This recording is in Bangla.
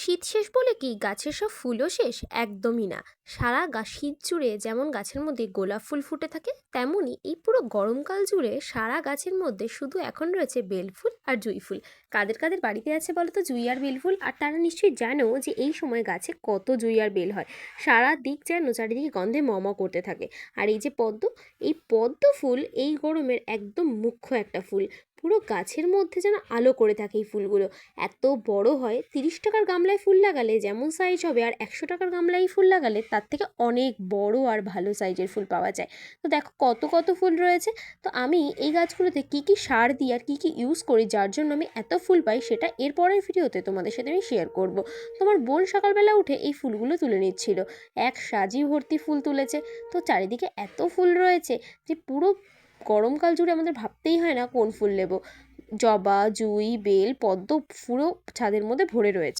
শীত শেষ বলে কি গাছের সব ফুলও শেষ? একদমই না। সারা শীত জুড়ে যেমন গাছের মধ্যে গোলাপ ফুল ফুটে থাকে, তেমনই এই পুরো গরমকাল জুড়ে সারা গাছের মধ্যে শুধু এখন রয়েছে বেল ফুল আর জুঁই ফুল। কাদের কাদের বাড়িতে আছে বলো তো জুঁই আর বেল ফুল? আর তারা নিশ্চয়ই জানো যে এই সময় গাছে কত জুঁই আর বেল হয়। সারা দিক যেন চারিদিকে গন্ধে ম ম করতে থাকে। আর এই যে পদ্ম, এই পদ্ম ফুল এই গরমের একদম মুখ্য একটা ফুল। পুরো গাছের মধ্যে যেন আলো করে থাকে এই ফুলগুলো। এত বড় হয়, 30 টাকার গামলায় ফুল লাগালে যেমন সাইজ হবে, আর 100 টাকার গামলায় ফুল লাগালে তার থেকে অনেক বড় আর ভালো সাইজের ফুল পাওয়া যায়। তো দেখো কত কত ফুল রয়েছে। তো আমি এই গাছগুলোতে কি কি সার দিই আর কি কি ইউজ করি যার জন্য আমি এত ফুল পাই, সেটা এর পরের ভিডিওতে তোমাদের সাথে আমি শেয়ার করব। তোমার বোন সকালবেলা উঠে এই ফুলগুলো তুলে নিচ্ছিল, এক সাজি ভর্তি ফুল তুলেছে। তো চারিদিকে এত ফুল রয়েছে যে পুরো গরমকাল জুড়ে আমাদের ভাবতেই হয় না কোন ফুল নেব। জবা, জুঁই, বেল, পদ্ম পুরো ছাদের মধ্যে ভরে রয়েছে।